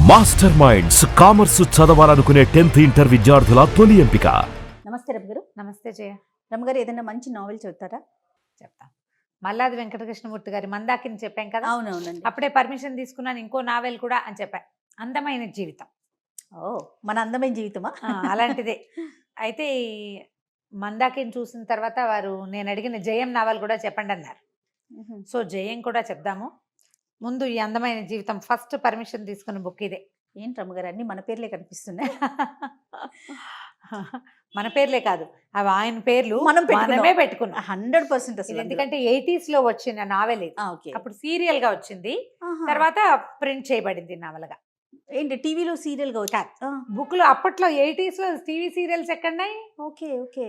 Master minds commerce చదవాలనుకునే 10th inter విద్యార్థుల తొలి ఎంపిక. నమస్తే రమ్మ గారు. నమస్తే జయ. రమ్మ గారు ఏదైనా మంచి నావెల్ చదువుతారా? చెప్తా. మల్లాది వెంకటకృష్ణమూర్తి గారి మందాకిని చెప్పాం కదా. అవునవునండి. అప్పుడే పర్మిషన్ తీసుకున్నాను ఇంకో నావెల్ కూడా అని చెప్పా. అందమైన జీవితం. ఓ, మన అందమైన జీవితమా? అలాంటిదే. అయితే ఈ మందాకిని చూసిన తర్వాత వారు నేను అడిగిన జయం నావెల్ కూడా చెప్పండి అన్నారు. సో జయం కూడా చెప్దాము. ముందు ఈ అందమైన జీవితం ఫస్ట్ పర్మిషన్ తీసుకున్న బుక్ ఇదే. ఏంటి రమ్మ గారు, అన్ని మన పేర్లే కనిపిస్తున్నాయి. మన పేర్లే కాదు, అవి ఆయన పేర్లు మనమే పెట్టుకున్నాం 100% అసలు. ఎందుకంటే 80s లో వచ్చిన నావెల్ ఇది. అప్పుడు సీరియల్ గా వచ్చింది, తర్వాత ప్రింట్ చేయబడింది నవలగా. ఏంటి టీవీలో సీరియల్ గా వచ్చి బుక్ లో అప్పట్లో 80s లో టీవీ సీరియల్స్ ఎక్కడున్నాయి? Okay okay.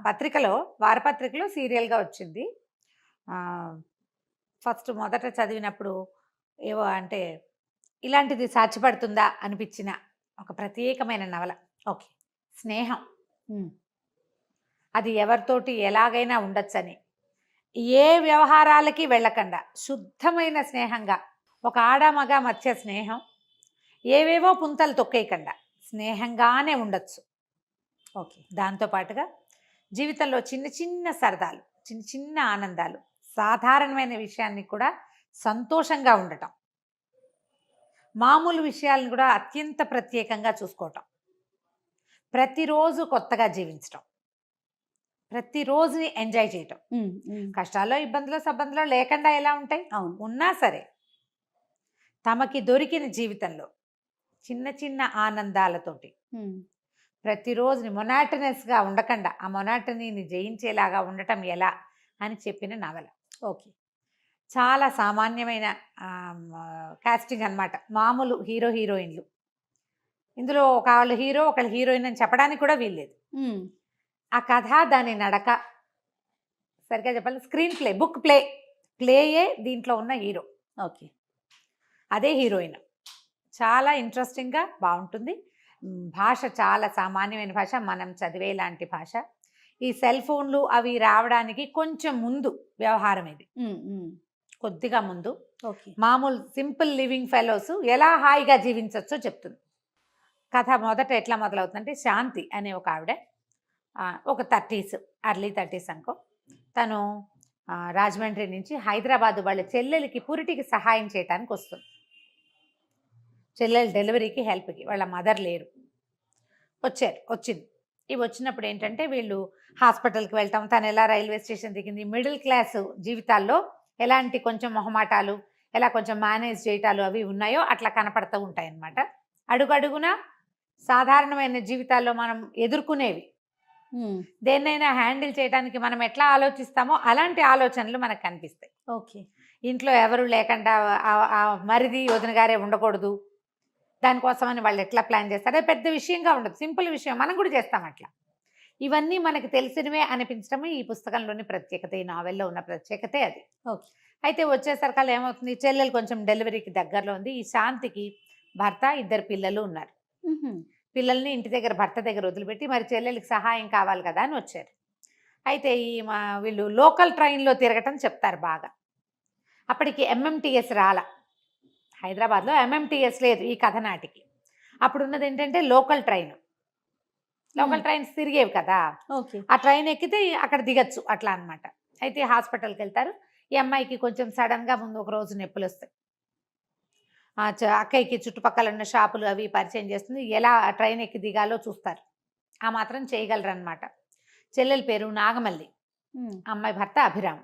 పత్రికలో వారపత్రికలో సీరియల్ గా వచ్చింది. ఫస్ట్ మొదట చదివినప్పుడు ఏవో అంటే ఇలాంటిది సాధ్యపడుతుందా అనిపించిన ఒక ప్రత్యేకమైన నవల. ఓకే, స్నేహం. అది ఎవరితోటి ఎలాగైనా ఉండొచ్చని, ఏ వ్యవహారాలకి వెళ్ళకుండా శుద్ధమైన స్నేహంగా, ఒక ఆడమగ మధ్య స్నేహం, ఏవేవో పుంతలు తొక్కేయకుండా స్నేహంగానే ఉండొచ్చు. ఓకే, దాంతోపాటుగా జీవితంలో చిన్న చిన్న సరదాలు, చిన్న చిన్న ఆనందాలు, సాధారణమైన విషయాన్ని కూడా సంతోషంగా ఉండటం, మామూలు విషయాలను కూడా అత్యంత ప్రత్యేకంగా చూసుకోవటం, ప్రతిరోజు కొత్తగా జీవించటం, ప్రతిరోజుని ఎంజాయ్ చేయటం. కష్టాల్లో ఇబ్బందులు సబ్బందులు లేకుండా ఎలా ఉంటాయి? ఉన్నా సరే తమకి దొరికిన జీవితంలో చిన్న చిన్న ఆనందాలతోటి ప్రతిరోజుని మొనాటనస్గా ఉండకుండా ఆ మొనాటనీని జయించేలాగా ఉండటం ఎలా అని చెప్పిన నవల. ఓకే, చాలా సామాన్యమైన కాస్టింగ్ అన్నమాట. మామూలు హీరో హీరోయిన్లు. ఇందులో ఒకళ్ళు హీరో ఒకళ్ళు హీరోయిన్ అని చెప్పడానికి కూడా వీల్లేదు. ఆ కథ, దాని నడక, సరిగ్గా చెప్పాలి స్క్రీన్ ప్లే, బుక్ ప్లేయే దీంట్లో ఉన్న హీరో. ఓకే, అదే హీరోయిన్. చాలా ఇంట్రెస్టింగ్గా బాగుంటుంది. భాష చాలా సామాన్యమైన భాష, మనం చదివే లాంటి భాష. ఈ సెల్ ఫోన్లు అవి రావడానికి కొంచెం ముందు వ్యవహారం ఇది, కొద్దిగా ముందు. మామూలు సింపుల్ లివింగ్ ఫెలోస్ ఎలా హాయిగా జీవించవచ్చో చెప్తుంది కథ. మొదట ఎట్లా మొదలవుతుందంటే, శాంతి అనే ఒక ఆవిడ, ఒక 30s, ఎర్లీ 30s అనుకో, తను రాజమండ్రి నుంచి హైదరాబాద్ వాళ్ళ చెల్లెలకి పురిటికి సహాయం చేయడానికి వస్తుంది. చెల్లెలు డెలివరీకి హెల్ప్కి, వాళ్ళ మదర్ లేరు, వచ్చింది. ఇవి వచ్చినప్పుడు ఏంటంటే వీళ్ళు హాస్పిటల్కి వెళ్తాం, తను ఎలా రైల్వే స్టేషన్ దిగింది, మిడిల్ క్లాస్ జీవితాల్లో ఎలాంటి కొంచెం మొహమాటాలు, ఎలా కొంచెం మేనేజ్ చేయటాలు అవి ఉన్నాయో అట్లా కనపడుతూ ఉంటాయన్నమాట. అడుగడుగున సాధారణమైన జీవితాల్లో మనం ఎదుర్కొనేవి, దేన్నైనా హ్యాండిల్ చేయడానికి మనం ఎట్లా ఆలోచిస్తామో అలాంటి ఆలోచనలు మనకు కనిపిస్తాయి. ఓకే, ఇంట్లో ఎవరు లేకుండా మరిది వదిన గారే ఉండకూడదు, దానికోసమని వాళ్ళు ఎట్లా ప్లాన్ చేస్తారు, అది పెద్ద విషయంగా ఉండదు, సింపుల్ విషయం, మనం కూడా చేస్తాం అట్లా. ఇవన్నీ మనకు తెలిసినవే అనిపించడమే ఈ పుస్తకంలోని ప్రత్యేకత, ఈ నావెల్లో ఉన్న ప్రత్యేకతే అది. ఓకే, అయితే వచ్చేసరికల్లా ఏమవుతుంది, చెల్లెలు కొంచెం డెలివరీకి దగ్గరలో ఉంది. ఈ శాంతికి భర్త, 2 పిల్లలు ఉన్నారు. పిల్లల్ని ఇంటి దగ్గర భర్త దగ్గర వదిలిపెట్టి మరి చెల్లెలకి సహాయం కావాలి కదా అని వచ్చారు. అయితే వీళ్ళు లోకల్ ట్రైన్లో తిరగటం చెప్తారు బాగా. అప్పటికి ఎంఎంటీఎస్ రాలా, హైదరాబాద్లో ఎంఎంటీఎస్ లేదు ఈ కథ నాటికి. అప్పుడు ఉన్నది ఏంటంటే లోకల్ ట్రైన్స్ తిరిగేవి కదా. ఆ ట్రైన్ ఎక్కితే అక్కడ దిగచ్చు అట్లా అనమాట. అయితే హాస్పిటల్కి వెళ్తారు. ఈ అమ్మాయికి కొంచెం సడన్గా ముందు ఒక రోజు నొప్పులు వస్తాయి. అక్కయ్యకి చుట్టుపక్కల ఉన్న షాపులు అవి పరిచయం చేస్తుంది, ఎలా ట్రైన్ ఎక్కి దిగాలో చూస్తారు. ఆ మాత్రం చేయగలరు అనమాట. చెల్లెల పేరు నాగమల్లి, అమ్మాయి భర్త అభిరామ్.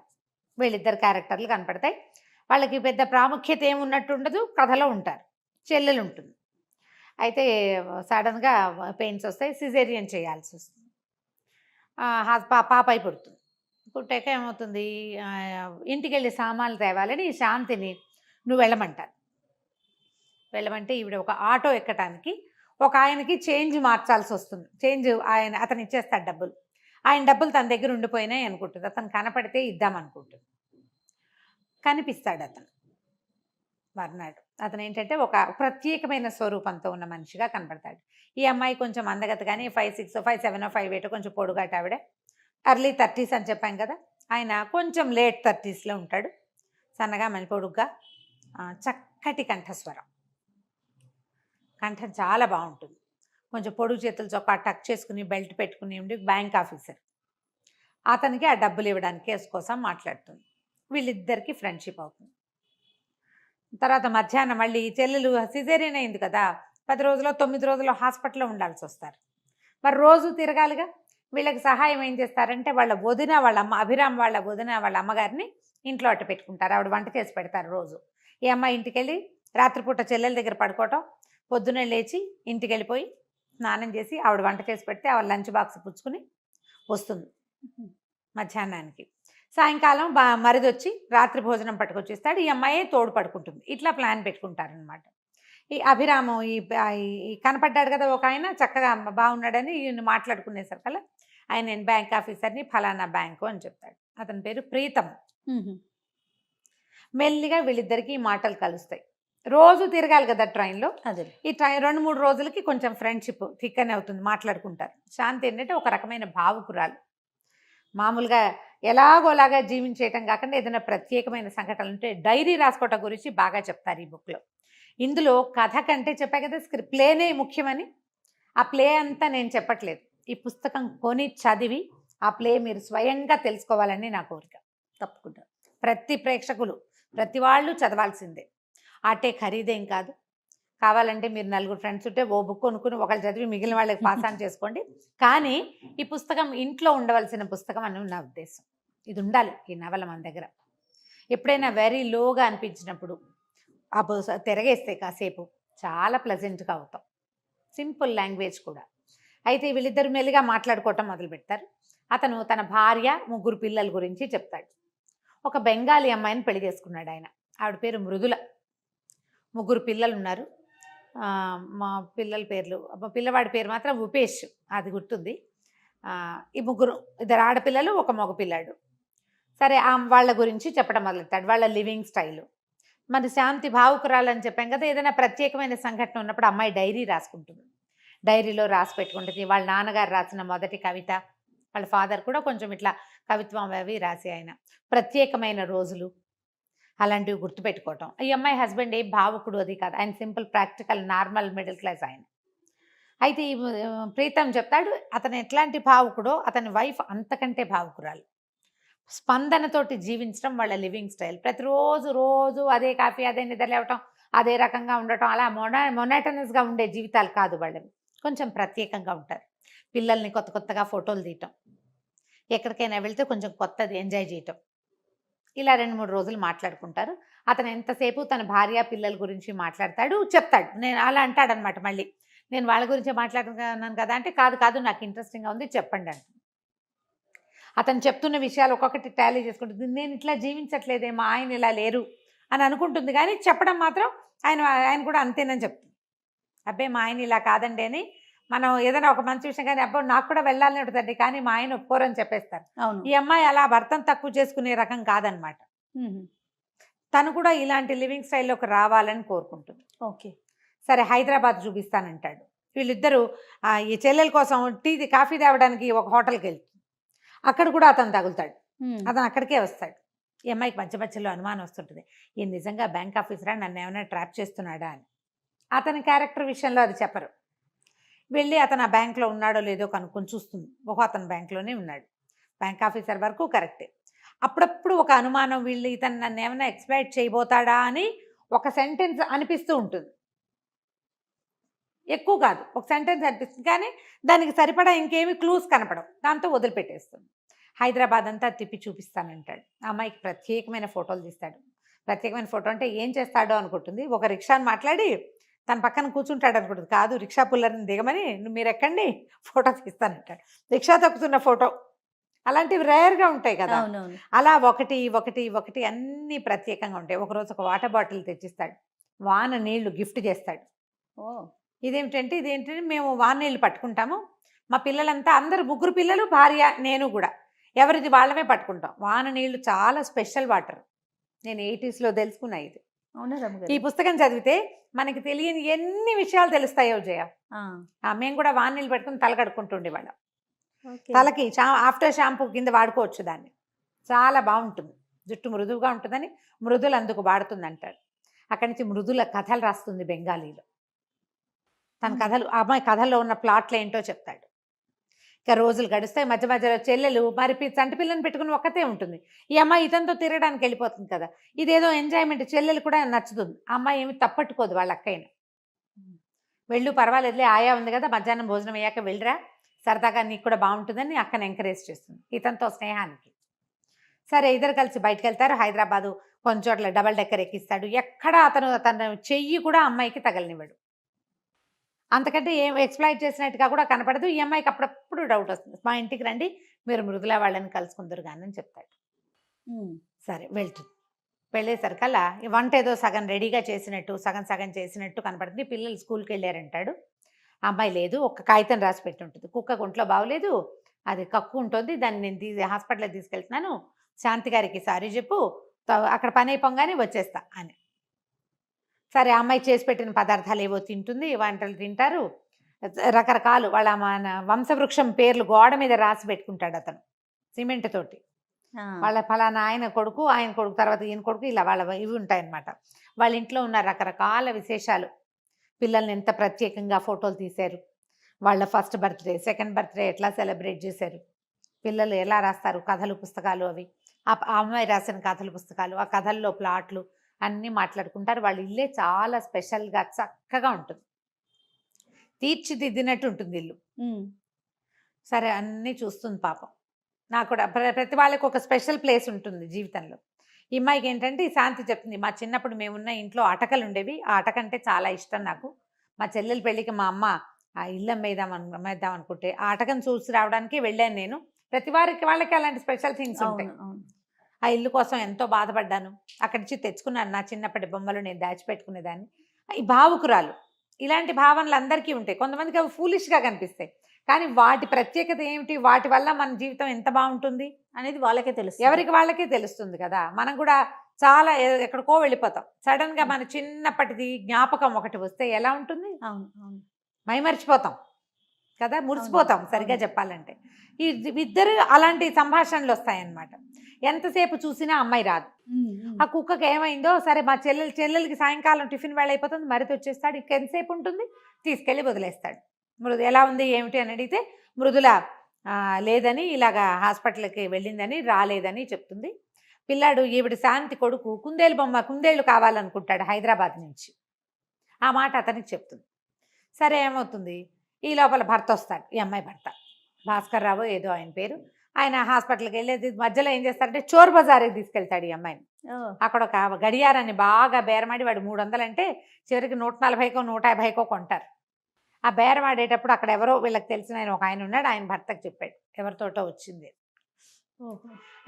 వీళ్ళిద్దరు క్యారెక్టర్లు కనపడతాయి. వాళ్ళకి పెద్ద ప్రాముఖ్యత ఏమున్నట్టు ఉండదు, కథలో ఉంటారు. చెల్లెలు ఉంటుంది. అయితే సడన్గా పెయిన్స్ వస్తాయి, సిజేరియన్ చేయాల్సి వస్తుంది. పాపాయి పుడుతుంది. పుట్టాక ఏమవుతుంది, ఇంటికి వెళ్ళి సామాన్లు తేవాలని శాంతిని నువ్వు వెళ్ళమంటారు. వెళ్ళమంటే ఈవిడ ఒక ఆటో ఎక్కడానికి ఒక ఆయనకి చేంజ్ మార్చాల్సి వస్తుంది. చేంజ్ అతను ఇచ్చేస్తాడు డబ్బులు. ఆయన డబ్బులు తన దగ్గర ఉండిపోయినాయి అనుకుంటుంది. అతను కనపడితే ఇద్దామనుకుంటుంది. కనిపిస్తాడు అతను, మర్నాడు. అతను ఏంటంటే ఒక ప్రత్యేకమైన స్వరూపంతో ఉన్న మనిషిగా కనపడతాడు. ఈ అమ్మాయి కొంచెం అందగత, కానీ 5'6", 5'7", 5'8", కొంచెం పొడుగాట ఆవిడ. ఎర్లీ 30s అని చెప్పాం కదా. ఆయన కొంచెం లేట్ 30sలో ఉంటాడు, సన్నగా పొడుగ్గా, చక్కటి కంఠస్వరం. కంఠం చాలా బాగుంటుంది. కొంచెం పొడుగు చేతులు చొక్కా టక్ చేసుకుని బెల్ట్ పెట్టుకుని ఉండి బ్యాంక్ ఆఫీసర్. అతనికి ఆ డబ్బులు ఇవ్వడానికి కేసు కోసం మాట్లాడుతుంది. వీళ్ళిద్దరికి ఫ్రెండ్షిప్ అవుతుంది. తర్వాత మధ్యాహ్నం మళ్ళీ చెల్లెలు సిజేరియన్ అయింది కదా, 10 రోజులు 9 రోజులు హాస్పిటల్లో ఉండాల్సి వస్తారు. మరి రోజు తిరగాలిగా. వీళ్ళకి సహాయం ఏం చేస్తారంటే వాళ్ళ వదిన వాళ్ళ అమ్మ, అభిరామ్ వాళ్ళ వదిన వాళ్ళ అమ్మగారిని ఇంట్లో అట్టు పెట్టుకుంటారు. ఆవిడ వంట చేసి పెడతారు రోజు. ఈ అమ్మాయి ఇంటికి వెళ్ళి రాత్రిపూట చెల్లెల దగ్గర పడుకోవటం, పొద్దున్నే లేచి ఇంటికి వెళ్ళిపోయి స్నానం చేసి ఆవిడ వంట చేసి పెడితే ఆవిడ లంచ్ బాక్స్ పుచ్చుకుని వస్తుంది మధ్యాహ్నానికి. సాయంకాలం మరిదొచ్చి రాత్రి భోజనం పట్టుకొచ్చిస్తాడు. ఈ అమ్మాయే తోడు పడుకుంటుంది. ఇట్లా ప్లాన్ పెట్టుకుంటారనమాట. ఈ అభిరాము ఈ కనపడ్డాడు కదా ఒక ఆయన, చక్కగా బాగున్నాడని ఈయన మాట్లాడుకునేసరికల్లా ఆయన నేను బ్యాంక్ ఆఫీసర్ని, ఫలానా బ్యాంకు అని చెప్తాడు. అతని పేరు ప్రీతం. మెల్లిగా వీళ్ళిద్దరికి ఈ మాటలు కలుస్తాయి. రోజు తిరగాలి కదా ట్రైన్లో. అదే ఈ ట్రైన్ 2-3 రోజులకి కొంచెం ఫ్రెండ్షిప్ థిక్కనే అవుతుంది, మాట్లాడుకుంటారు. శాంతి ఏంటంటే ఒక రకమైన భావుకురాలు. మామూలుగా ఎలాగోలాగా జీవించేయటం కాకుండా ఏదైనా ప్రత్యేకమైన సంఘటనలు ఉంటే డైరీ రాసుకోవటం గురించి బాగా చెప్తారు ఈ బుక్లో. ఇందులో కథ కంటే చెప్పా కదా ప్లేనే ముఖ్యమని. ఆ ప్లే అంతా నేను చెప్పట్లేదు. ఈ పుస్తకం కొని చదివి ఆ ప్లే మీరు స్వయంగా తెలుసుకోవాలని నా కోరిక. తప్పకుండా ప్రతి ప్రేక్షకులు, ప్రతి వాళ్ళు చదవాల్సిందే. ఆటే ఖరీదేం కాదు. కావాలంటే మీరు 4 ఫ్రెండ్స్ ఉంటే ఓ బుక్ కొనుక్కుని ఒకళ్ళు చదివి మిగిలిన వాళ్ళకి పాస్ ఆన్ చేసుకోండి. కానీ ఈ పుస్తకం ఇంట్లో ఉండవలసిన పుస్తకం అని నా ఉద్దేశం. ఇది ఉండాలి ఈ నవల మన దగ్గర. ఎప్పుడైనా వెరీ లోగా అనిపించినప్పుడు ఆ తిరగేస్తే కాసేపు చాలా ప్లెజెంట్గా అవుతాం. సింపుల్ లాంగ్వేజ్ కూడా. అయితే వీళ్ళిద్దరు మెల్లిగా మాట్లాడుకోవటం మొదలు పెడతారు. అతను తన భార్య 3 పిల్లల గురించి చెప్తాడు. ఒక బెంగాలీ అమ్మాయిని పెళ్లి చేసుకున్నాడు ఆయన. ఆవిడ పేరు మృదుల. 3 పిల్లలు ఉన్నారు. మా పిల్లల పేర్లు, పిల్లవాడి పేరు మాత్రం ఉపేష్, అది గుర్తుంది. ఈ 3 2 ఆడపిల్లలు, 1 మగ పిల్లాడు. సరే వాళ్ళ గురించి చెప్పడం మొదలెట్టాడు, వాళ్ళ లివింగ్ స్టైలు. మరి శాంతి భావుకురాలని చెప్పాం కదా, ఏదైనా ప్రత్యేకమైన సంఘటన ఉన్నప్పుడు అమ్మాయి డైరీ రాసుకుంటుంది. డైరీలో రాసి పెట్టుకుంటుంది. వాళ్ళ నాన్నగారు రాసిన మొదటి కవిత, వాళ్ళ ఫాదర్ కూడా కొంచెం ఇట్లా కవిత్వం అవి రాసి ఆయన ప్రత్యేకమైన రోజులు అలాంటివి గుర్తుపెట్టుకోవటం. ఈ అమ్మాయి హస్బెండ్ ఏ భావుకుడు అది కాదు, ఆయన simple practical normal middle class ఆయన. అయితే ఈ ప్రీతం చెప్తాడు అతను ఎట్లాంటి భావుకుడో అతని వైఫ్ అంతకంటే భావుకురాలు. స్పందనతోటి జీవించడం వాళ్ళ లివింగ్ స్టైల్. ప్రతిరోజు రోజు అదే కాఫీ, అదే నిద్ర లేవటం, అదే రకంగా ఉండటం, అలా మొనాటనస్గా ఉండే జీవితాలు కాదు వాళ్ళవి. కొంచెం ప్రత్యేకంగా ఉంటారు. పిల్లల్ని కొత్తగా ఫోటోలు తీయటం, ఎక్కడికైనా వెళ్తే కొంచెం కొత్తది ఎంజాయ్ చేయటం, ఇలా 2-3 రోజులు మాట్లాడుకుంటారు. అతను ఎంతసేపు తన భార్య పిల్లల గురించి మాట్లాడతాడు, చెప్తాడు. నేను అలా అంటాడనమాట. మళ్ళీ నేను వాళ్ళ గురించి మాట్లాడుతున్నాను కదా అంటే, కాదు నాకు ఇంట్రెస్టింగ్గా ఉంది చెప్పండి అంట. అతను చెప్తున్న విషయాలు ఒక్కొక్కటి టాలీ చేసుకుంటుంది. నేను ఇట్లా జీవించట్లేదే, మా ఆయన ఇలా లేరు అని అనుకుంటుంది. కానీ చెప్పడం మాత్రం ఆయన కూడా అంతేనని చెప్తుంది. అబ్బాయి మా ఆయన ఇలా కాదండి అని. మనం ఏదైనా ఒక మంచి విషయం కానీ అబ్బాయి నాకు కూడా వెళ్ళాలని ఉంటుందండి, కానీ మా ఆయన ఒప్పుకోరని చెప్పేస్తారు. ఈ అమ్మాయి అలా భర్తను తక్కువ చేసుకునే రకం కాదనమాట. తను కూడా ఇలాంటి లివింగ్ స్టైల్లోకి రావాలని కోరుకుంటుంది. ఓకే, సరే హైదరాబాద్ చూపిస్తానంటాడు. వీళ్ళిద్దరూ ఈ చెల్లెల కోసం కాఫీ తేవడానికి ఒక హోటల్కి వెళ్తుంది. అక్కడ కూడా అతను తగులుతాడు. అతను అక్కడికే వస్తాడు. ఈ అమ్మాయికి మధ్యలో అనుమానం వస్తుంటుంది, ఈ నిజంగా బ్యాంక్ ఆఫీసరా, నన్ను ఏమైనా ట్రాప్ చేస్తున్నాడా అని. అతని క్యారెక్టర్ విషయంలో అది చెప్పరు. వెళ్ళి అతను ఆ బ్యాంక్లో ఉన్నాడో లేదో కనుక్కొని చూస్తుంది. అతను బ్యాంక్లోనే ఉన్నాడు. బ్యాంక్ ఆఫీసర్ వరకు కరెక్టే. అప్పుడప్పుడు ఒక అనుమానం, వీళ్ళు ఇతను నన్ను ఏమైనా ఎక్స్ప్లాయిట్ చేయబోతాడా అని ఒక సెంటెన్స్ అనిపిస్తూ ఉంటుంది. ఎక్కువ కాదు, ఒక సెంటెన్స్ అనిపిస్తుంది. కానీ దానికి సరిపడా ఇంకేమి క్లూస్ కనపడవు. దాంతో వదిలిపెట్టేస్తుంది. హైదరాబాద్ అంతా తిప్పి చూపిస్తానంటాడు. ఆ అమ్మాయికి ప్రత్యేకమైన ఫోటోలు తీస్తాడు. ప్రత్యేకమైన ఫోటో అంటే ఏం చేస్తాడో అనుకుంటుంది. ఒక రిక్షాని మాట్లాడి తన పక్కన కూర్చుంటాడు అనుకుంటుంది. కాదు, రిక్షా పుల్లర్ని దిగమని, మీరు ఎక్కండి ఫోటో తీస్తానంటాడు. రిక్షా తొక్కుతున్న ఫోటో, అలాంటివి రేర్గా ఉంటాయి కదా. అలా ఒకటి అన్నీ ప్రత్యేకంగా ఉంటాయి. ఒకరోజు ఒక వాటర్ బాటిల్ తెచ్చిస్తాడు. వాన నీళ్లు గిఫ్ట్ చేస్తాడు. ఇదేంటంటే మేము వాన నీళ్ళు పట్టుకుంటాము, మా పిల్లలంతా అందరూ 3 పిల్లలు, భార్య, నేను కూడా ఎవరిది వాళ్ళమే పట్టుకుంటాం. వాన నీళ్లు చాలా స్పెషల్ వాటర్. నేను 80sలో తెలుసుకున్నా ఇది. ఈ పుస్తకం చదివితే మనకి తెలియని ఎన్ని విషయాలు తెలుస్తాయో జయ. మేము కూడా వాన నీళ్ళు పెట్టుకుని తల కడుక్కుంటుండే వాళ్ళం. తలకి ఆఫ్టర్ షాంపూ కింద వాడుకోవచ్చు దాన్ని. చాలా బాగుంటుంది, జుట్టు మృదువుగా ఉంటుందని మృదులు అందుకు వాడుతుంది అంటాడు. అక్కడి నుంచి మృదుల కథలు రాస్తుంది బెంగాలీలో. తన కథలు, ఆ అమ్మాయి కథల్లో ఉన్న ప్లాట్లు ఏంటో చెప్తాడు. ఇక రోజులు గడుస్తాయి. మధ్య మధ్యలో చెల్లెలు మరి చంటి పిల్లని పెట్టుకుని ఒక్కతే ఉంటుంది. ఈ అమ్మాయి ఇతనితో తిరగడానికి వెళ్ళిపోతుంది కదా, ఇదేదో ఎంజాయ్మెంట్. చెల్లెలు కూడా నచ్చుతుంది. ఆ అమ్మాయి ఏమి తప్పట్టుకోదు వాళ్ళ అక్కయ్యని. వెళ్ళు పర్వాలేదులే, ఆయా ఉంది కదా, మధ్యాహ్నం భోజనం అయ్యాక వెళ్ళిరా, సరదాగా నీకు కూడా బాగుంటుందని అక్కని ఎంకరేజ్ చేస్తుంది ఇతనితో స్నేహానికి. సరే ఇద్దరు కలిసి బయటకు వెళ్తారు. హైదరాబాదు కొన్ని చోట్ల డబల్ డెక్కర్ ఎక్కిస్తాడు. ఎక్కడ తన చెయ్యి కూడా అమ్మాయికి తగలనివ్వడు. అంతకంటే ఏం ఎక్స్ప్లాయిట్ చేసినట్టుగా కూడా కనపడదు. ఈ అమ్మాయికి అప్పుడప్పుడు డౌట్ వస్తుంది. మా ఇంటికి రండి, మీరు మృదుల వాళ్ళని కలుసుకుందరు కానీ అని చెప్తాడు. సరే వెళ్తుంది. వెళ్ళేసరికల్లా ఈ వంట ఏదో సగం రెడీగా చేసినట్టు, సగం సగం చేసినట్టు కనపడుతుంది. పిల్లలు స్కూల్కి వెళ్ళారంటాడు. అమ్మాయి లేదు, ఒక కాగితం రాసి పెట్టి ఉంటుంది. కుక్క ఒంట్లో బాగోలేదు, అది కక్కు ఉంటుంది, దాన్ని నేను హాస్పిటల్కి తీసుకెళ్తున్నాను, శాంతి గారికి సారీ చెప్పు, అక్కడ పని అయిపోగానే వచ్చేస్తా అని. సరే అమ్మాయి చేసి పెట్టిన పదార్థాలు ఏవో తింటుంది, వంటలు తింటారు. రకరకాలు వాళ్ళ మన వంశవృక్షం పేర్లు గోడ మీద రాసి పెట్టుకుంటాడు అతను సిమెంట్ తోటి. వాళ్ళ ఫలానా ఆయన కొడుకు తర్వాత ఈయన కొడుకు, ఇలా వాళ్ళ ఇవి ఉంటాయన్నమాట. వాళ్ళ ఇంట్లో ఉన్న రకరకాల విశేషాలు, పిల్లల్ని ఎంత ప్రత్యేకంగా ఫోటోలు తీశారు, వాళ్ళ ఫస్ట్ బర్త్డే సెకండ్ బర్త్డే ఎట్లా సెలబ్రేట్ చేశారు, పిల్లలు ఎలా రాస్తారు కథలు పుస్తకాలు, అవి ఆ అమ్మాయి రాసిన కథల పుస్తకాలు, ఆ కథల్లో ప్లాట్లు అన్నీ మాట్లాడుకుంటారు. వాళ్ళ ఇల్లే చాలా స్పెషల్గా చక్కగా ఉంటుంది, తీర్చిదిద్దినట్టు ఉంటుంది ఇల్లు. సరే అన్నీ చూస్తుంది పాపం. నాకు కూడా ప్రతి వాళ్ళకి ఒక స్పెషల్ ప్లేస్ ఉంటుంది జీవితంలో. ఈ అమ్మాయికి ఏంటంటే ఈ శాంతి చెప్తుంది, మా చిన్నప్పుడు మేమున్న ఇంట్లో అటకలు ఉండేవి, ఆ అటక అంటే చాలా ఇష్టం నాకు. మా చెల్లెల పెళ్ళికి మా అమ్మ ఆ ఇల్లు అమ్మేద్దాం అనుకుంటే ఆ అటకను చూసి రావడానికి వెళ్ళాను నేను. ప్రతి వాళ్ళకి అలాంటి స్పెషల్ థింగ్స్ ఉంటాయి. ఆ ఇల్లు కోసం ఎంతో బాధపడ్డాను, అక్కడి నుంచి తెచ్చుకున్నాను నా చిన్నప్పటి బొమ్మలు నేను దాచిపెట్టుకునేదాన్ని. ఈ భావుకురాలు, ఇలాంటి భావనలు అందరికీ ఉంటాయి. కొంతమందికి అవి ఫూలిష్గా కనిపిస్తాయి, కానీ వాటి ప్రత్యేకత ఏమిటి, వాటి వల్ల మన జీవితం ఎంత బాగుంటుంది అనేది వాళ్ళకే తెలుసు, ఎవరికి వాళ్ళకే తెలుస్తుంది కదా. మనం కూడా చాలా ఎక్కడికో వెళ్ళిపోతాం, సడన్గా మన చిన్నప్పటిది జ్ఞాపకం ఒకటి వస్తే ఎలా ఉంటుంది, మైమర్చిపోతాం కదా, మురిసిపోతాం సరిగ్గా చెప్పాలంటే. ఈ ఇద్దరు అలాంటి సంభాషణలు వస్తాయన్నమాట. ఎంతసేపు చూసినా అమ్మాయి రాదు. ఆ కుక్కకి ఏమైందో, సరే మా చెల్లెలకి సాయంకాలం టిఫిన్ వేళ అయిపోతుంది, మరిది వచ్చేస్తాడు, ఇంక ఎంతసేపు ఉంటుంది, తీసుకెళ్ళి వదిలేస్తాడు. మృదు ఎలా ఉంది ఏమిటి అని అడిగితే మృదుల లేదని, ఇలాగా హాస్పిటల్కి వెళ్ళిందని, రాలేదని చెప్తుంది. పిల్లాడు ఈవిడ శాంతి కొడుకు కుందేళ్ళు కావాలనుకుంటాడు హైదరాబాద్ నుంచి, ఆ మాట అతనికి చెప్తుంది. సరే ఏమవుతుంది, ఈ లోపల భర్త వస్తాడు, ఈ అమ్మాయి భర్త భాస్కర్ రావు ఏదో ఆయన పేరు. ఆయన హాస్పిటల్కి వెళ్ళేది మధ్యలో ఏం చేస్తారంటే చోర్ బజార్కి తీసుకెళ్తాడు ఈ అమ్మాయిని. అక్కడ ఒక గడియారాన్ని బాగా బేరమాడి, వాడు 300 అంటే చివరికి 140కో 150కో కొంటారు. ఆ బేరమాడేటప్పుడు అక్కడ ఎవరో వీళ్ళకి తెలిసిన ఆయన ఒక ఆయన ఉన్నాడు, ఆయన భర్తకు చెప్పాడు ఎవరితోటో వచ్చింది.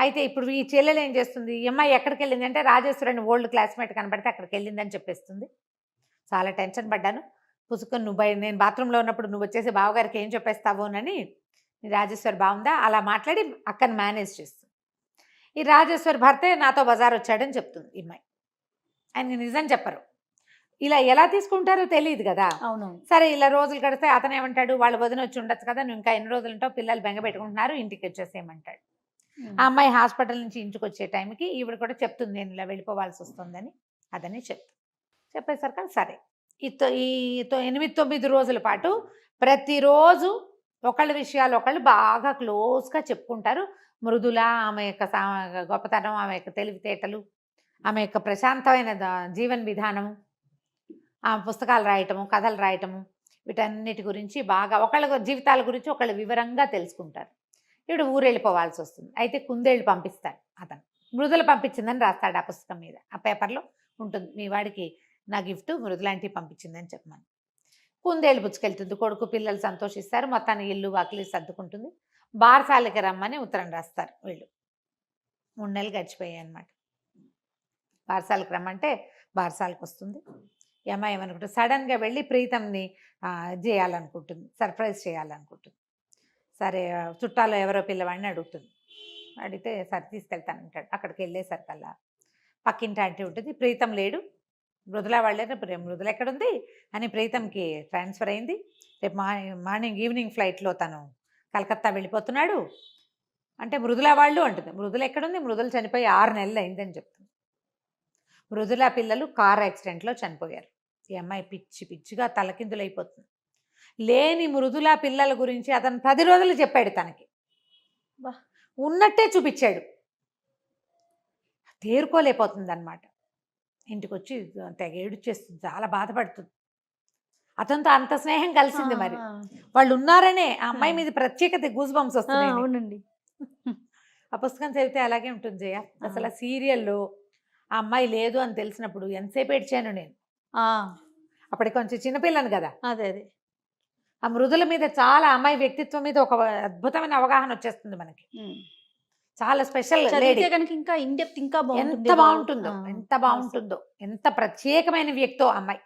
అయితే ఇప్పుడు ఈ చెల్లెలు ఏం చేస్తుంది, ఈ అమ్మాయి ఎక్కడికి వెళ్ళింది అంటే రాజేశ్వరిని ఓల్డ్ క్లాస్మేట్ కనబడితే అక్కడికి వెళ్ళిందని చెప్పేస్తుంది. చాలా టెన్షన్ పడ్డాను, పుసుకొని నేను బాత్రూంలో ఉన్నప్పుడు నువ్వు వచ్చేసి బావగారికి ఏం చెప్పేస్తావోనని, రాజేశ్వరి బాగుందా అలా మాట్లాడి అక్కని మేనేజ్ చేస్తుంది. ఈ రాజేశ్వరి భర్తే నాతో బజార్ వచ్చాడని చెప్తుంది ఈ అమ్మాయి. ఆయన నిజం చెప్పరు, ఇలా ఎలా తీసుకుంటారో తెలియదు కదా. అవును. సరే ఇలా రోజులు గడిస్తే అతను ఏమంటాడు, వాళ్ళు వదిన వచ్చి ఉండొచ్చు కదా, నువ్వు ఇంకా ఎన్ని రోజులు ఉంటావు, పిల్లలు బెంగ పెట్టుకుంటున్నారు, ఇంటికి వచ్చేసేయమంటాడు. ఆ అమ్మాయి హాస్పిటల్ నుంచి ఇంటికి వచ్చే టైంకి ఈవిడ కూడా చెప్తుంది నేను ఇలా వెళ్ళిపోవాల్సి వస్తుందని. అదని చెప్పేసరికి సరే ఈ 8-9 రోజుల పాటు ప్రతిరోజు ఒకళ్ళ విషయాలు ఒకళ్ళు బాగా క్లోజ్గా చెప్పుకుంటారు. మృదుల ఆమె యొక్క గొప్పతనం, ఆమె యొక్క తెలివితేటలు, ఆమె యొక్క ప్రశాంతమైన జీవన విధానము, ఆమె పుస్తకాలు రాయటము, కథలు రాయటము, వీటన్నిటి గురించి బాగా ఒకళ్ళ జీవితాల గురించి ఒకళ్ళు వివరంగా తెలుసుకుంటారు. ఇప్పుడు ఊరు వెళ్ళిపోవాల్సి వస్తుంది. అయితే కుందేళ్ళు పంపిస్తాడు అతను, మృదుల పంపించిందని రాస్తాడు ఆ పుస్తకం మీద, ఆ పేపర్లో ఉంటుంది, మీ వాడికి నా గిఫ్ట్ మృదులాంటివి పంపించిందని చెప్పమని. కుందేళ్ళు పుచ్చుకెళ్తుంది, కొడుకు పిల్లలు సంతోషిస్తారు, మొత్తాన్ని ఇల్లు వాకిలి సర్దుకుంటుంది. బారసాలకి రమ్మని ఉత్తరం రాస్తారు వీళ్ళు. 3 నెలలు గడిచిపోయాయి అనమాట. బారసాలకు రమ్మంటే బారసాలకు వస్తుంది. ఈ అమ్మాయి ఏమనుకుంటుంది, సడన్గా వెళ్ళి ప్రీతంని చేయాలనుకుంటుంది, సర్ప్రైజ్ చేయాలనుకుంటుంది. సరే చుట్టాలో ఎవరో పిల్లవాడిని అడుగుతుంది, అడిగితే సరే తీసుకెళ్తానంటాడు. అక్కడికి వెళ్ళేసరికల్లా పక్కింటి ఆంటీ ఉంటుంది, ప్రీతం లేడు, మృదుల వాళ్ళే, మృదుల ఎక్కడుంది అని ప్రీతంకి ట్రాన్స్ఫర్ అయింది, రేపు మార్నింగ్ ఈవినింగ్ ఫ్లైట్లో తను కలకత్తా వెళ్ళిపోతున్నాడు అంటే మృదుల వాళ్ళు అంటుంది. మృదుల ఎక్కడుంది, మృదుల చనిపోయి 6 నెలలు అయిందని చెప్తుంది. మృదుల పిల్లలు కార్ యాక్సిడెంట్లో చనిపోయారు. ఈ అమ్మాయి పిచ్చిగా తలకిందులైపోతుంది. లేని మృదుల పిల్లల గురించి అతను 10 రోజులు చెప్పాడు తనకి. వా. ఉన్నట్టే చూపించాడు. తేరుకోలేకపోతుంది అనమాట. ఇంటికి వచ్చి తెగ ఏడుచేస్తుంది, చాలా బాధపడుతుంది. అతనితో అంత స్నేహం కలిసింది. మరి వాళ్ళు ఉన్నారనే ఆ అమ్మాయి మీద ప్రత్యేకత గూస్ బంప్స్ వస్తున్నాయి. అవునండి. ఆ పుస్తకం చదివితే అలాగే ఉంటుంది జయ. అసలు ఆ సీరియల్లో ఆ అమ్మాయి లేదు అని తెలిసినప్పుడు ఎంతసేపు ఏడ్చాను నేను. అప్పటికి కొంచెం చిన్నపిల్లను కదా. అదే అదే ఆ మృదుల మీద చాలా, అమ్మాయి వ్యక్తిత్వం మీద ఒక అద్భుతమైన అవగాహన వచ్చేస్తుంది మనకి. చాలా స్పెషల్ లేడీ. కనుక ఇంకా ఇన్ డెప్త్ ఇంకా ఎంత బాగుంటుందో, ఎంత బాగుంటుందో, ఎంత ప్రత్యేకమైన వ్యక్తో అమ్మాయి.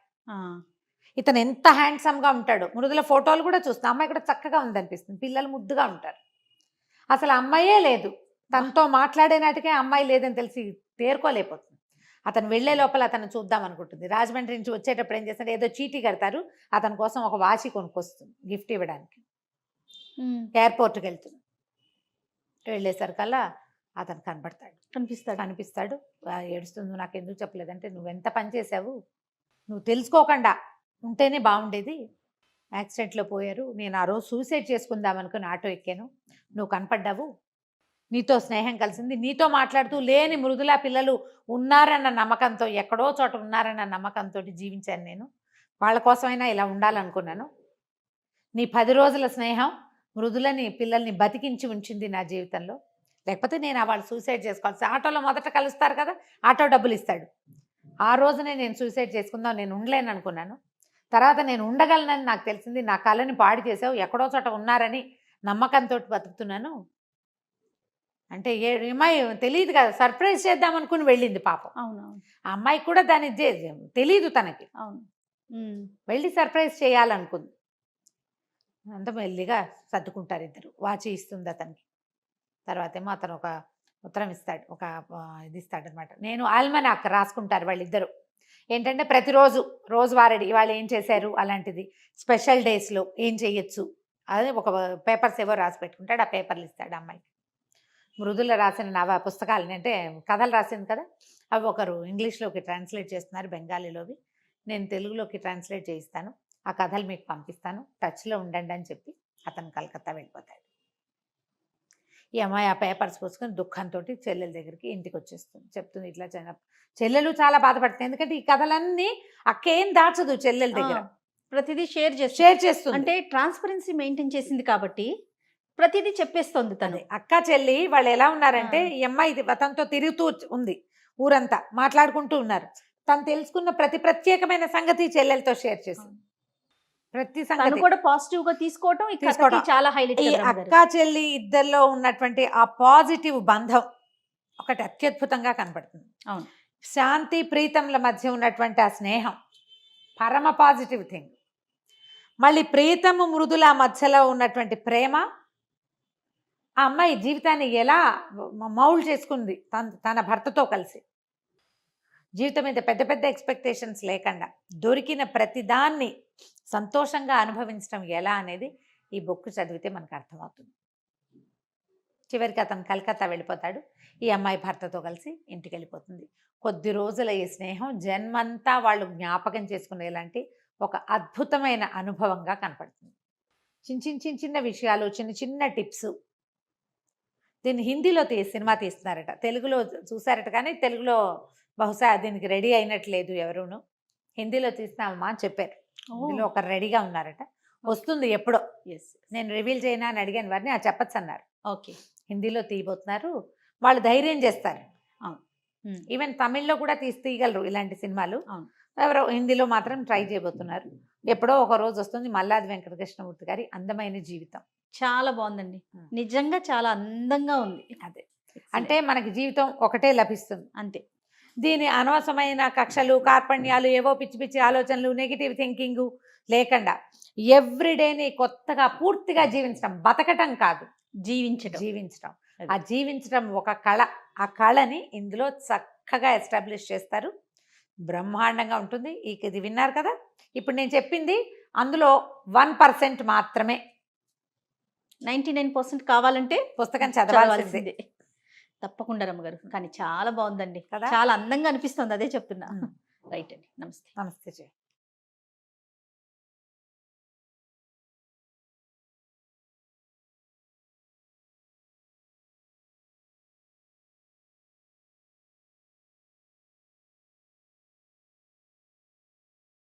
ఇతను ఎంత హ్యాండ్సమ్ గా ఉంటాడు. మృదుల ఫోటోలు కూడా చూస్తాం, అమ్మాయి కూడా చక్కగా ఉందనిపిస్తుంది. పిల్లలు ముద్దుగా ఉంటారు. అసలు అమ్మాయే లేదు, తనతో మాట్లాడే నాటికే అమ్మాయి లేదని తెలిసి తేరుకోలేకపోతుంది. అతను వెళ్లే లోపల అతను చూద్దాం అనుకుంటుంది. రాజమండ్రి నుంచి వచ్చేటప్పుడు ఏం చేస్తాడు, ఏదో చీటీ కడతారు, అతని కోసం ఒక వాచి కొనుక్కొస్తుంది గిఫ్ట్ ఇవ్వడానికి. ఎయిర్పోర్ట్కి వెళ్తుంది. వెళ్ళేసరికల్లా అతను కనిపిస్తాడు. ఏడుస్తుంది, నాకు ఎందుకు చెప్పలేదంటే, నువ్వెంత పని చేసావు, నువ్వు తెలుసుకోకుండా ఉంటేనే బాగుండేది. యాక్సిడెంట్లో పోయారు, నేను ఆ రోజు సూసైడ్ చేసుకుందాం అనుకుని ఆటో ఎక్కాను, నువ్వు కనపడ్డావు, నీతో స్నేహం కలిసింది, నీతో మాట్లాడుతూ లేని మృదుల పిల్లలు ఉన్నారన్న నమ్మకంతో, ఎక్కడో చోట ఉన్నారన్న నమ్మకంతో జీవించాను నేను. వాళ్ళ కోసమైనా ఇలా ఉండాలనుకున్నాను. నీ 10 రోజుల స్నేహం మృదులని పిల్లల్ని బతికించి ఉంచింది నా జీవితంలో. లేకపోతే నేను వాళ్ళు సూసైడ్ చేసుకోవాల్సి. ఆటోలో మొదట కలుస్తారు కదా, ఆటో డబ్బులు ఇస్తాడు. ఆ రోజునే నేను సూసైడ్ చేసుకుందాం, నేను ఉండలేను అనుకున్నాను. తర్వాత నేను ఉండగలనని నాకు తెలిసింది. నా కళని పాడు చేసావు, ఎక్కడో చోట ఉన్నారని నమ్మకంతో బతుకుతున్నాను అంటే అమ్మాయి తెలియదు కదా, సర్ప్రైజ్ చేద్దాం అనుకుని వెళ్ళింది పాపం. అవునవును. ఆ అమ్మాయికి కూడా దాని తెలియదు తనకి. అవును. వెళ్ళి సర్ప్రైజ్ చేయాలనుకుంది. అంత మెల్లిగా సర్దుకుంటారు ఇద్దరు. వాచి ఇస్తుంది అతనికి. తర్వాత ఏమో అతను ఒక ఉత్తరం ఇస్తాడు, ఒక ఇది ఇస్తాడు అనమాట. నేను ఆల్మనాక్ రాసుకుంటారు వాళ్ళిద్దరు. ఏంటంటే ప్రతిరోజు రోజువారీ వాళ్ళు ఏం చేశారు అలాంటిది, స్పెషల్ డేస్లో ఏం చేయొచ్చు అది ఒక పేపర్స్ ఏవో రాసి పెట్టుకుంటాడు. ఆ పేపర్లు ఇస్తాడు అమ్మాయికి. మృదుల రాసిన పుస్తకాలని, అంటే కథలు రాసింది కదా, అవి ఒకరు ఇంగ్లీష్లోకి ట్రాన్స్లేట్ చేస్తున్నారు, బెంగాలీలోవి. నేను తెలుగులోకి ట్రాన్స్లేట్ చేయిస్తాను, ఆ కథలు మీకు పంపిస్తాను, టచ్లో ఉండండి అని చెప్పి అతను కలకత్తా వెళ్ళిపోతాడు. ఈ అమ్మాయి ఆ పేపర్స్ పోసుకొని దుఃఖంతో చెల్లెల దగ్గరికి ఇంటికి వచ్చేస్తుంది. చెప్తుంది ఇట్లా చెల్లెలు చాలా బాధపడుతుంది. ఎందుకంటే ఈ కథలన్నీ అక్కేం దాచదు చెల్లెల దగ్గర, ప్రతిదీ షేర్ చేస్తుంది. అంటే ట్రాన్స్పరెన్సీ మెయింటైన్ చేసింది కాబట్టి ప్రతిదీ చెప్పేస్తుంది తను. అక్క చెల్లి వాళ్ళు ఎలా ఉన్నారంటే, ఈ అమ్మాయి తనతో తిరుగుతూ ఉంది, ఊరంతా మాట్లాడుకుంటూ ఉన్నారు. తను తెలుసుకున్న ప్రతి ప్రత్యేకమైన సంగతి చెల్లెలతో షేర్ చేసింది. ప్రతి సంగతి కూడా పాజిటివ్ గా తీసుకోవడం చాలా హైలైట్. ఈ అక్క చెల్లి ఇద్దరిలో ఉన్నటువంటి ఆ పాజిటివ్ బంధం ఒకటి అత్యద్భుతంగా కనపడుతుంది. అవును. శాంతి ప్రీతంల మధ్య ఉన్నటువంటి ఆ స్నేహం పరమ పాజిటివ్ థింగ్. మళ్ళీ ప్రీతము మృదుల మధ్యలో ఉన్నటువంటి ప్రేమ, ఆ అమ్మాయి జీవితాన్ని ఎలా మౌల్డ్ చేసుకుంది తన భర్తతో కలిసి. జీవితం మీద పెద్ద పెద్ద ఎక్స్పెక్టేషన్స్ లేకుండా దొరికిన ప్రతిదాన్ని సంతోషంగా అనుభవించడం ఎలా అనేది ఈ బుక్ చదివితే మనకు అర్థమవుతుంది. చివరికి అతను కలకత్తా వెళ్ళిపోతాడు. ఈ అమ్మాయి భర్తతో కలిసి ఇంటికి వెళ్ళిపోతుంది. కొద్ది రోజుల ఈ స్నేహం జన్మంతా వాళ్ళు జ్ఞాపకం చేసుకునేలాంటి ఒక అద్భుతమైన అనుభవంగా కనపడుతుంది. చిన్న చిన్న విషయాలు, చిన్న చిన్న టిప్స్. దీన్ని హిందీలో సినిమా తీస్తున్నారట, తెలుగులో చూసారట, కానీ తెలుగులో బహుశా దీనికి రెడీ అయినట్లేదు ఎవరును. హిందీలో తీస్తున్నామమ్మా అని చెప్పారు. హిందీలో ఒకరు రెడీగా ఉన్నారట, వస్తుంది ఎప్పుడో. నేను రివీల్ చేయనా అని అడిగాను వారిని, ఆ చెప్పచ్చు అన్నారు. ఓకే, హిందీలో తీయబోతున్నారు, వాళ్ళు ధైర్యం చేస్తారు. ఈవెన్ తమిళ్లో కూడా తీయగలరు ఇలాంటి సినిమాలు. ఎవరో హిందీలో మాత్రం ట్రై చేయబోతున్నారు. ఎప్పుడో ఒక రోజు వస్తుంది. మల్లాది వెంకటకృష్ణమూర్తి గారి అందమైన జీవితం చాలా బాగుందండి, నిజంగా చాలా అందంగా ఉంది. అదే అంటే మనకి జీవితం ఒకటే లభిస్తుంది అంతే. దీని అనవసరమైన కక్షలు, కార్పణ్యాలు, ఏవో పిచ్చి పిచ్చి ఆలోచనలు, నెగిటివ్ థింకింగ్ లేకుండా ఎవ్రీడేని కొత్తగా పూర్తిగా జీవించడం, బతకటం కాదు, జీవించడం. ఆ జీవించడం ఒక కళ. ఆ కళని ఇందులో చక్కగా ఎస్టాబ్లిష్ చేస్తారు. బ్రహ్మాండంగా ఉంటుంది. ఇది విన్నారు కదా, ఇప్పుడు నేను చెప్పింది అందులో 1% మాత్రమే. 99% కావాలంటే పుస్తకం చదవాల్సిందే. తప్పకుండా రమ్మగారు. కానీ చాలా బాగుందండి, చాలా అందంగా అనిపిస్తుంది, అదే చెప్తున్నా. రైట్ అండి, నమస్తే. నమస్తే.